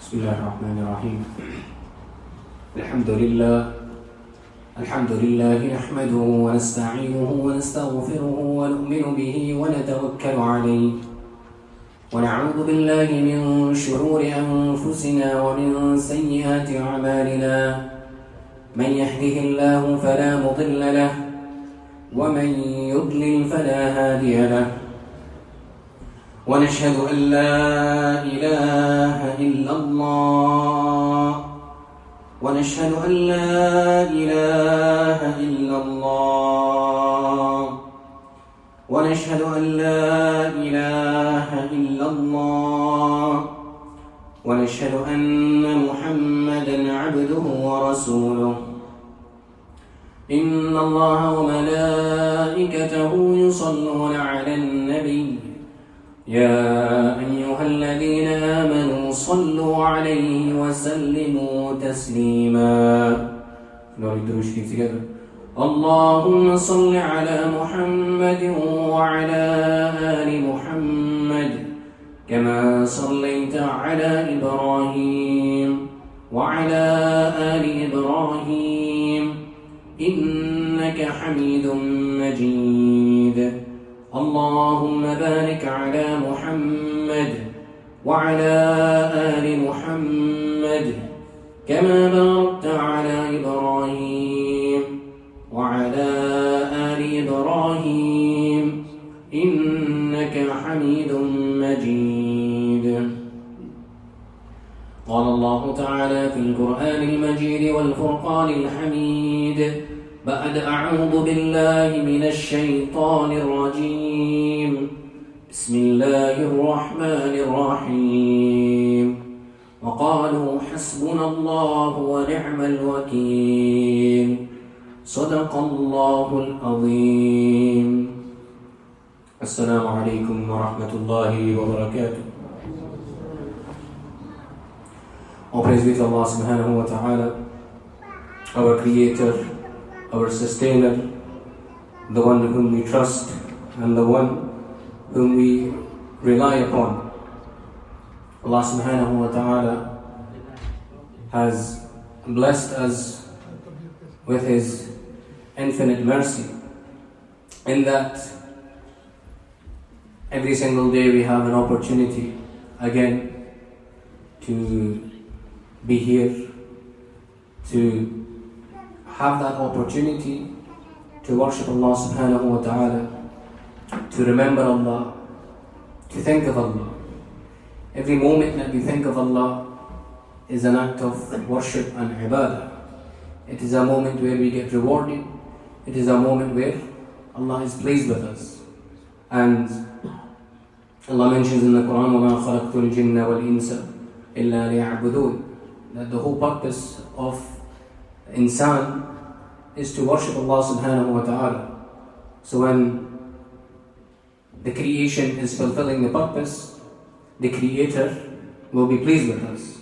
بسم الله الرحمن الرحيم الحمد لله نحمده ونستعينه ونستغفره ونؤمن به ونتوكل عليه ونعوذ بالله من شرور أنفسنا ومن سيئات أعمالنا من يهده الله فلا مضل له ومن يضلل فلا هادي له ونشهد أن لا إله إلا الله ونشهد أن لا إله إلا الله ونشهد أن لا إله إلا الله ونشهد أن محمدا عبده ورسوله إن الله وملائكته يصلون على النبي يا أيها الذين آمنوا صلوا عليه وسلموا تسليما. اللهم صل على محمد وعلى آل محمد كما صليت على إبراهيم وعلى آل إبراهيم إنك حميد مجيد. اللهم بارك على محمد وعلى آل محمد كما باركت على إبراهيم وعلى آل إبراهيم إنك حميد مجيد. قال الله تعالى في القرآن المجيد والفرقان الحميد بعد أعوذ بالله من الشيطان الرجيم بسم الله الرحمن الرحيم وقالوا حسبنا الله ونعم الوكيل صدق الله العظيم. السلام عليكم ورحمة الله وبركاته. All praise be to Allah subhanahu wa ta'ala, our creator, our sustainer, the one whom we trust and the one whom we rely upon. Allah subhanahu wa ta'ala has blessed us with His infinite mercy in that every single day we have an opportunity again to be here, to have that opportunity to worship Allah subhanahu wa ta'ala, to remember Allah, to think of Allah. Every moment that we think of Allah is an act of worship and ibadah. It is a moment where we get rewarded. It is a moment where Allah is pleased with us. And Allah mentions in the Quran, وَمَا خَلَقْتُ الْجِنَّ وَالْإِنسَ إِلَّا لِيَعْبُدُونَ, that the whole purpose of insan is to worship Allah subhanahu wa ta'ala. So when the creation is fulfilling the purpose, the creator will be pleased with us.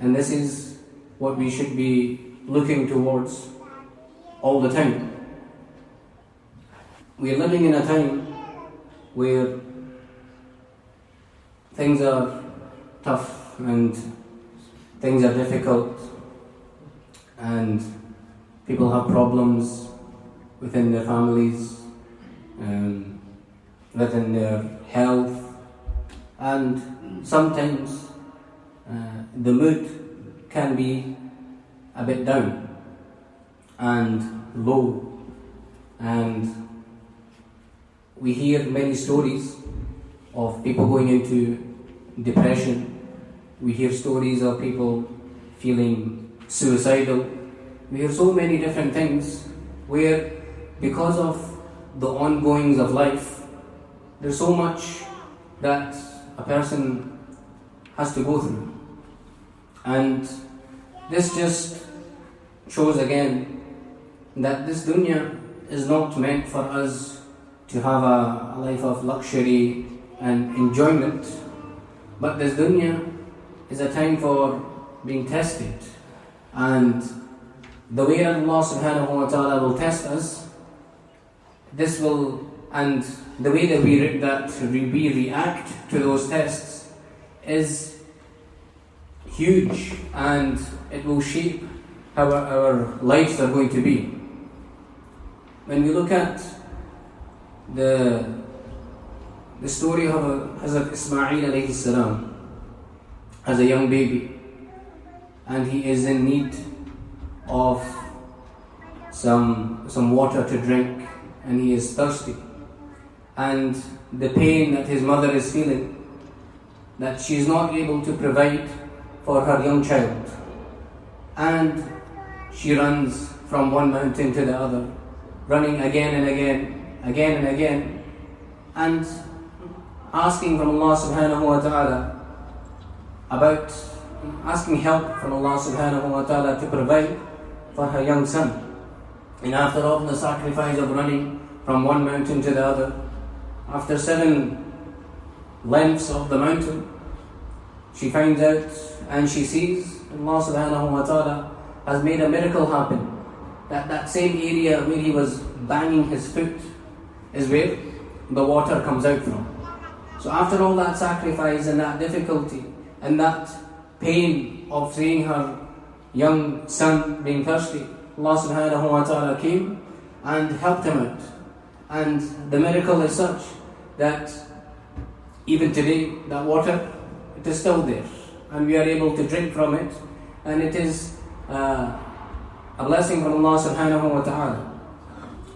And this is what we should be looking towards all the time. We are living in a time where things are tough and things are difficult and people have problems within their families, within their health, and sometimes the mood can be a bit down and low, and we hear many stories of people going into depression. We hear stories of people feeling suicidal. We hear so many different things where, because of the ongoings of life, there's so much that a person has to go through. And this just shows again that this dunya is not meant for us to have a life of luxury and enjoyment, but this dunya is a time for being tested. And the way that Allah subhanahu wa ta'ala will test us, this will, and the way that we react to those tests is huge, and it will shape how our lives are going to be. When we look at the story of Hazrat Ismail alayhi salam as a young baby, and he is in need of some water to drink, and he is thirsty, and the pain that his mother is feeling, that she is not able to provide for her young child, and she runs from one mountain to the other, running again and again, and asking from Allah subhanahu wa ta'ala about asking help from Allah subhanahu wa ta'ala to provide for her young son. And after all the sacrifice of running from one mountain to the other, after 7 lengths of the mountain, she finds out and she sees Allah subhanahu wa ta'ala has made a miracle happen. That same area where he was banging his foot is where the water comes out from. So after all that sacrifice and that difficulty and that pain of seeing her young son being thirsty, Allah subhanahu wa ta'ala came and helped him out. And the miracle is such that even today that water, it is still there, and we are able to drink from it, and it is a blessing from Allah subhanahu wa ta'ala.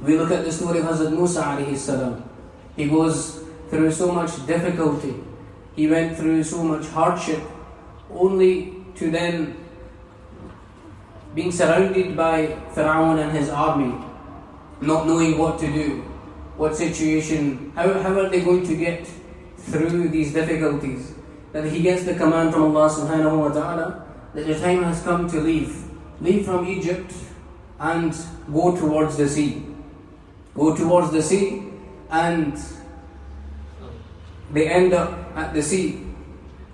We look at the story of Hazrat Musa alayhi salam. He goes through so much difficulty, he went through so much hardship, only to then being surrounded by Fir'aun and his army, not knowing what to do, what situation, how are they going to get through these difficulties, that he gets the command from Allah subhanahu wa ta'ala that the time has come to leave from Egypt and go towards the sea. Go towards the sea, and they end up at the sea.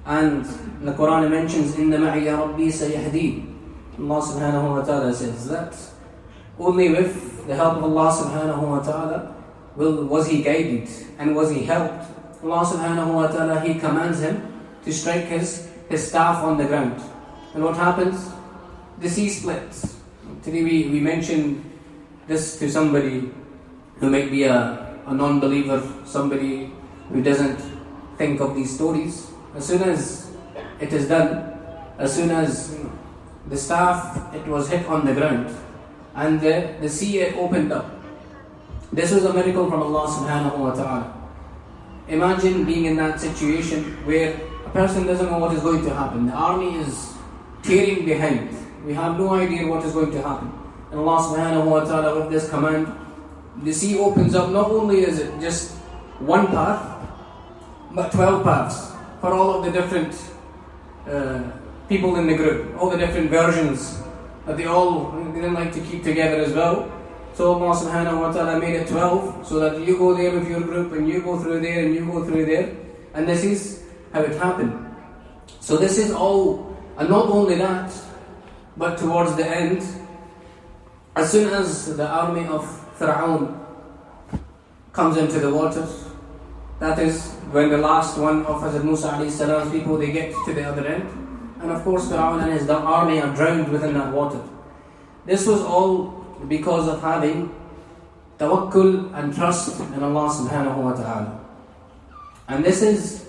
And the Quran mentions, Inna ma'iya Rabbi sayahdeen. Allah subhanahu wa ta'ala says that only with the help of Allah subhanahu wa ta'ala was he guided and was he helped. Allah subhanahu wa ta'ala, he commands him to strike his staff on the ground. And what happens? The sea splits. Today we mention this to somebody who might be a non-believer, somebody who doesn't think of these stories. As soon as it is done, as soon as the staff, it was hit on the ground, and the sea, it opened up. This was a miracle from Allah subhanahu wa ta'ala. Imagine being in that situation where a person doesn't know what is going to happen. The army is tearing behind. We have no idea what is going to happen. And Allah subhanahu wa ta'ala, with this command, the sea opens up. Not only is it just one path, but 12 paths for all of the different people in the group, all the different versions that they didn't like to keep together as well. So Allah subhanahu wa ta'ala made it 12, so that you go there with your group, and you go through there, and you go through there. And this is how it happened. So this is all, and not only that, but towards the end, as soon as the army of Fir'aun comes into the waters, that is when the last one of Hazrat Musa alayhi salam's people, they get to the other end. And of course Fir'aun and his army are drowned within that water. This was all because of having tawakkul and trust in Allah subhanahu wa ta'ala. And this is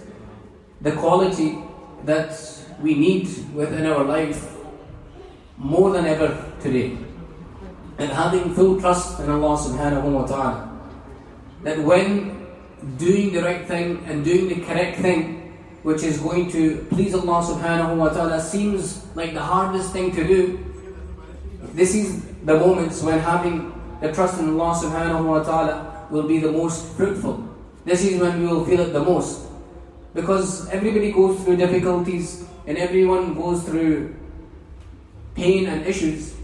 the quality that we need within our life more than ever today. And having full trust in Allah subhanahu wa ta'ala. That when doing the right thing and doing the correct thing, which is going to please Allah subhanahu wa ta'ala, seems like the hardest thing to do, this is the moments when having the trust in Allah subhanahu wa ta'ala will be the most fruitful. This is when we will feel it the most. Because everybody goes through difficulties and everyone goes through pain and issues.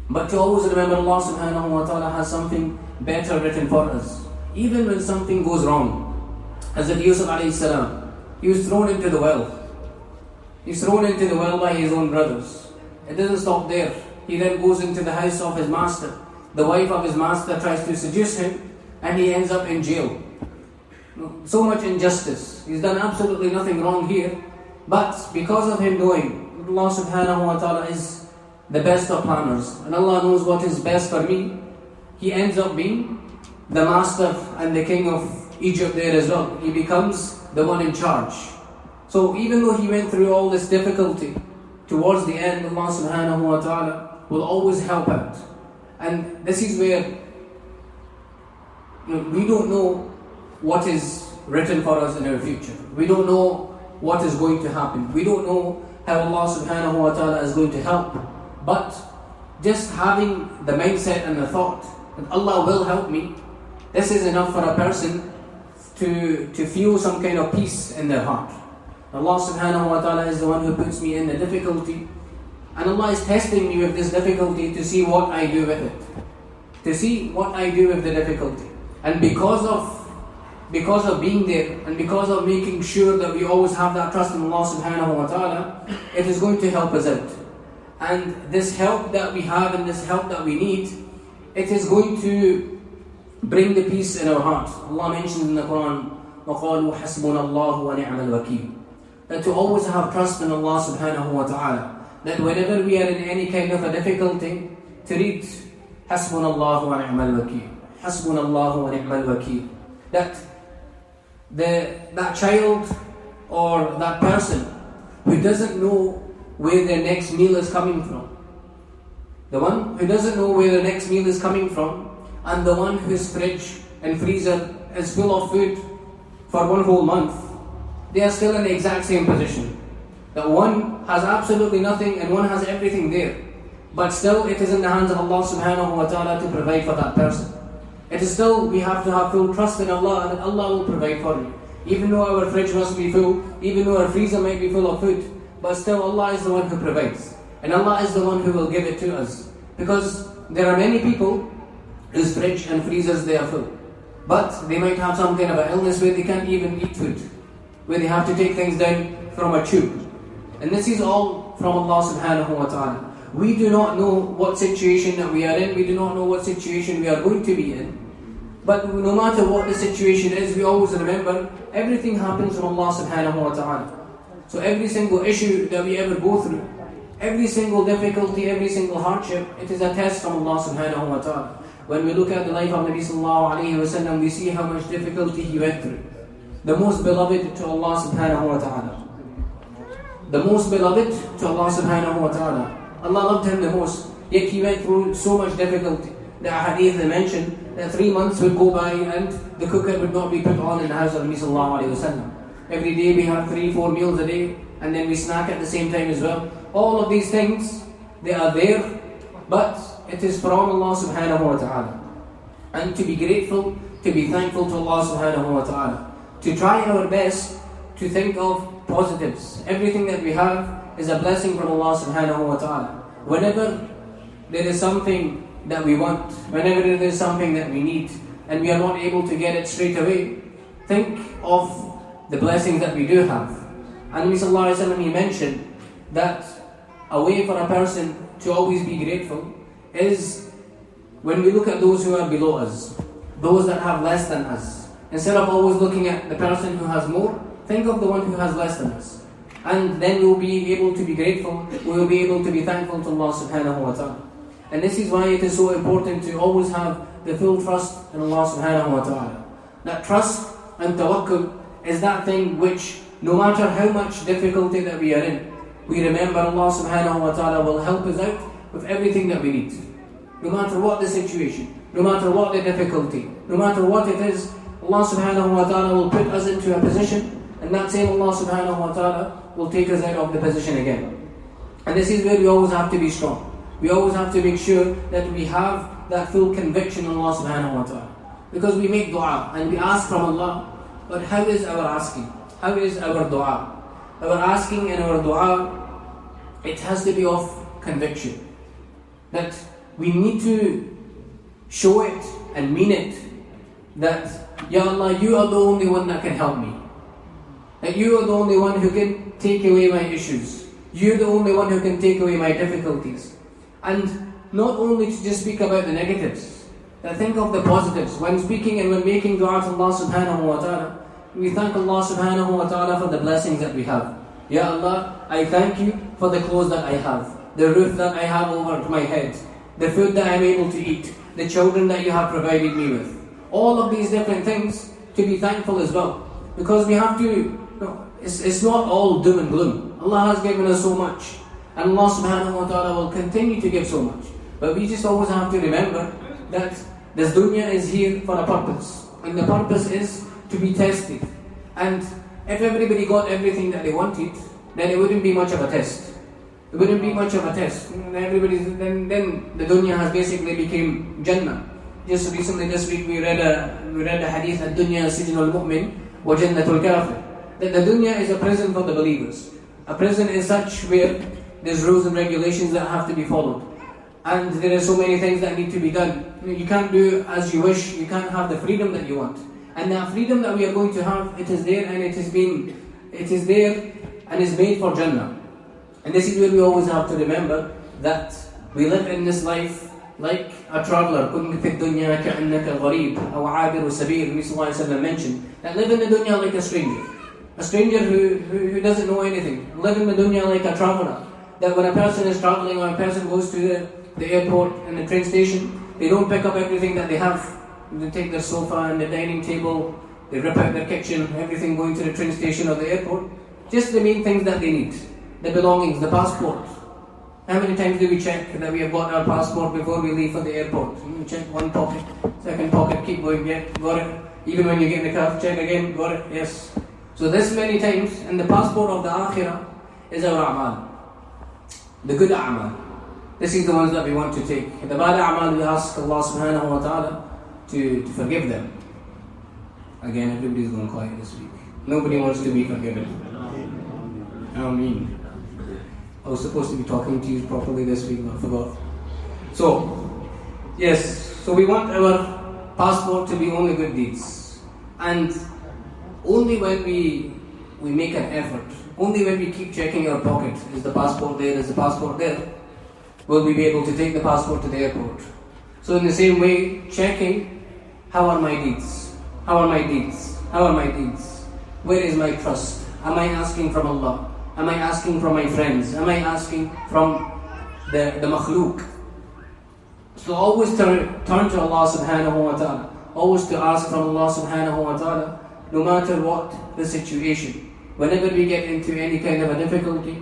But to always remember, Allah subhanahu wa ta'ala has something better written for us. Even when something goes wrong. Hazrat Yusuf alayhi salam, he was thrown into the well. He was thrown into the well by his own brothers. It doesn't stop there. He then goes into the house of his master. The wife of his master tries to seduce him, and he ends up in jail. So much injustice. He's done absolutely nothing wrong here, But because of him knowing Allah subhanahu wa ta'ala is the best of planners, and Allah knows what is best for me, he ends up being the master and the king of Egypt there as well. He becomes the one in charge. So even though he went through all this difficulty, towards the end Allah subhanahu wa ta'ala will always help out. And this is where we don't know what is written for us in our future. We don't know what is going to happen. We don't know how Allah subhanahu wa ta'ala is going to help. But just having the mindset and the thought that Allah will help me, this is enough for a person to feel some kind of peace in their heart. Allah subhanahu wa ta'ala is the one who puts me in the difficulty, and Allah is testing me with this difficulty to see what I do with it. To see what I do with the difficulty. And because of being there, and because of making sure that we always have that trust in Allah subhanahu wa ta'ala, it is going to help us out. And this help that we have and this help that we need, it is going to bring the peace in our heart. Allah mentions in the Quran, وَقَالُوا Hasbunallahu Wa Ni'mal Wakeel. That to always have trust in Allah subhanahu wa ta'ala. That whenever we are in any kind of a difficulty, to read Hasbunallahu Wa Ni'mal Wakeel. Hasbunallahu Wa Ni'mal Wakeel. That child or that person who doesn't know where their next meal is coming from, the one who doesn't know where the next meal is coming from, and the one whose fridge and freezer is full of food for one whole month, they are still in the exact same position. That one has absolutely nothing and one has everything there, but still it is in the hands of Allah subhanahu wa ta'ala to provide for that person. It is still, we have to have full trust in Allah, and that Allah will provide for you. Even though our fridge must be full, even though our freezer might be full of food, but still Allah is the one who provides. And Allah is the one who will give it to us. Because there are many people whose fridge and freezers, they are full. But they might have some kind of an illness where they can't even eat food, where they have to take things down from a tube. And this is all from Allah subhanahu wa ta'ala. We do not know what situation that we are in, we do not know what situation we are going to be in. But no matter what the situation is, we always remember, everything happens from Allah subhanahu wa ta'ala. So every single issue that we ever go through, every single difficulty, every single hardship, it is a test from Allah subhanahu wa ta'ala. When we look at the life of Nabi sallallahu alayhi wa sallam, we see how much difficulty he went through. The most beloved to Allah subhanahu wa ta'ala. The most beloved to Allah subhanahu wa ta'ala. Allah loved him the most, yet he went through so much difficulty. The hadith they mentioned that 3 months would go by and the cooker would not be put on in the house of Nabi sallallahu alayhi wa sallam. Every day we have 3-4 meals a day, and then we snack at the same time as well. All of these things, they are there, but it is from Allah subhanahu wa ta'ala. And to be grateful, to be thankful to Allah subhanahu wa ta'ala. To try our best to think of positives. Everything that we have is a blessing from Allah subhanahu wa ta'ala. Whenever there is something that we want, whenever there is something that we need, and we are not able to get it straight away, think of the blessings that we do have. And Nabi sallallahu alayhi wa sallam, he mentioned that a way for a person to always be grateful is when we look at those who are below us, those that have less than us. Instead of always looking at the person who has more, think of the one who has less than us. And then we'll be able to be grateful, we will be able to be thankful to Allah subhanahu wa ta'ala. And this is why it is so important to always have the full trust in Allah subhanahu wa ta'ala. That trust and tawakkul is that thing which, no matter how much difficulty that we are in, we remember Allah subhanahu wa ta'ala will help us out with everything that we need. No matter what the situation, no matter what the difficulty, no matter what it is, Allah subhanahu wa ta'ala will put us into a position, and that same Allah subhanahu wa ta'ala will take us out of the position again. And this is where we always have to be strong. We always have to make sure that we have that full conviction in Allah subhanahu wa ta'ala. Because we make dua and we ask from Allah, but how is our asking? How is our dua? Our asking and our dua, it has to be of conviction. That we need to show it and mean it. That, Ya Allah, you are the only one that can help me. That you are the only one who can take away my issues. You're the only one who can take away my difficulties. And not only to just speak about the negatives, but think of the positives. When speaking and when making dua to Allah subhanahu wa ta'ala, we thank Allah subhanahu wa ta'ala for the blessings that we have. Ya Allah, I thank you for the clothes that I have, the roof that I have over my head, the food that I'm able to eat, the children that you have provided me with. All of these different things to be thankful as well. Because we have to, it's not all doom and gloom. Allah has given us so much. And Allah subhanahu wa ta'ala will continue to give so much. But we just always have to remember that this dunya is here for a purpose. And the purpose is to be tested. And if everybody got everything that they wanted, then it wouldn't be much of a test. It wouldn't be much of a test. Then the dunya has basically become Jannah. Just recently this week we read a hadith, Ad-dunya sijnul mu'min wa jannatul kafir. That the dunya is a prison for the believers. A prison is such where there's rules and regulations that have to be followed. And there are so many things that need to be done. You can't do as you wish, you can't have the freedom that you want. And that freedom that we are going to have, it is there and it is there and is made for Jannah. And this is where we always have to remember that we live in this life like a traveller. كُنْ فِي الدُّنْيَا كَأَنَّكَ غَرِيبٌ أَوْ عَابِرُ سَبِيلٌ. Nabi mentioned that live in the dunya like a stranger. A stranger who doesn't know anything. Live in the dunya like a traveller. That when a person is travelling or a person goes to the airport and the train station, they don't pick up everything that they have. They take their sofa and the dining table, they rip out their kitchen, everything going to the train station or the airport. Just the main things that they need. The belongings, the passport. How many times do we check that we have got our passport before we leave for the airport? You check one pocket, second pocket, keep going, yeah, got it. Even when you get in the car, check again, got it, yes. So this many times, and the passport of the akhirah is our a'mal. The good a'mal. This is the ones that we want to take. The bad a'mal, we ask Allah subhanahu wa ta'ala to forgive them. Again, everybody's going quiet this week. Nobody wants to be forgiven. Ameen. I was supposed to be talking to you properly this week, but I forgot. So, yes, so we want our passport to be only good deeds. And only when we make an effort, only when we keep checking our pocket, is the passport there, is the passport there, will we be able to take the passport to the airport. So in the same way, checking, how are my deeds? How are my deeds? How are my deeds? Where is my trust? Am I asking from Allah? Am I asking from my friends? Am I asking from the makhluk? So always turn to Allah subhanahu wa ta'ala. Always to ask from Allah subhanahu wa ta'ala, no matter what the situation. Whenever we get into any kind of a difficulty,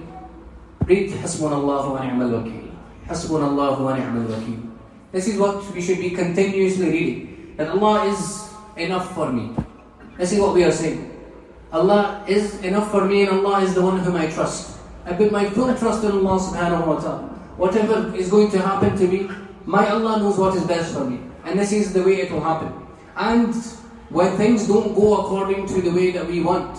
read Hasbunallahu Wa Ni'mal Wakeel. Hasbunallahu Wa Ni'mal Wakeel. This is what we should be continuously reading. That Allah is enough for me. This is what we are saying. Allah is enough for me and Allah is the one whom I trust. I put my full trust in Allah subhanahu wa ta'ala. Whatever is going to happen to me, my Allah knows what is best for me. And this is the way it will happen. And when things don't go according to the way that we want,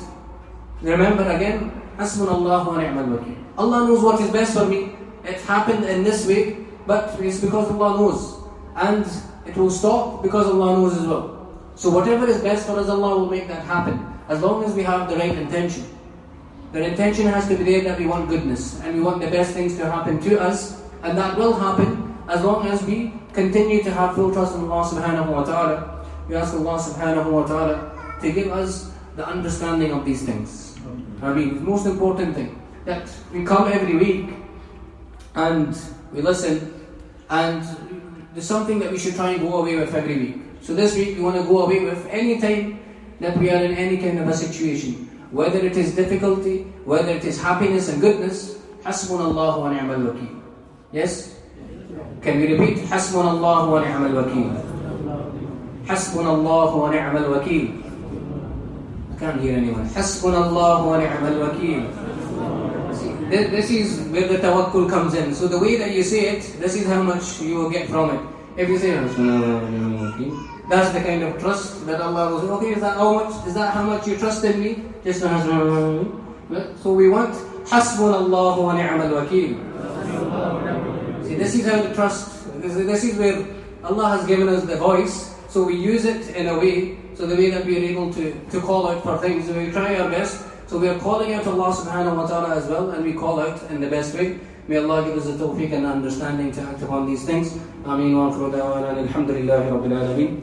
remember again, Hasbunallahu Wa Ni'mal Wakeel. Allah knows what is best for me. It happened in this way, but it's because Allah knows. And it will stop because Allah knows as well. So whatever is best for us, Allah will make that happen. As long as we have the right intention. The intention has to be there that we want goodness and we want the best things to happen to us, and that will happen as long as we continue to have full trust in Allah subhanahu wa ta'ala. We ask Allah subhanahu wa ta'ala to give us the understanding of these things. I mean, the most important thing, that we come every week and we listen, and there's something that we should try and go away with every week. So this week we want to go away with any time that we are in any kind of a situation, whether it is difficulty, whether it is happiness and goodness, Hasbunallahu Wa Ni'mal Wakeel. Yes? Can we repeat? Hasbunallahu Wa Ni'mal Wakeel. Hasbunallahu Wa Ni'mal Wakeel. I can't hear anyone. Hasbunallahu Wa Ni'mal Wakeel. See, this is where the tawakkul comes in. So the way that you say it, this is how much you will get from it. If you say Hasbunallahu Wa Ni'mal Wakeel, that's the kind of trust that Allah will say, okay, is that how much you trust in me? Just so we want Hasbunallahu Wa Ni'mal Wakeel. See, this is how the trust, this is where Allah has given us the voice, so we use it in a way, so the way that we are able to call out for things, so we try our best. So we are calling out to Allah subhanahu wa ta'ala as well, and we call out in the best way. May Allah give us the tawfiq and understanding to act upon these things. Ameen wa akhiru da'wana alhamdulillahi rabbil alameen.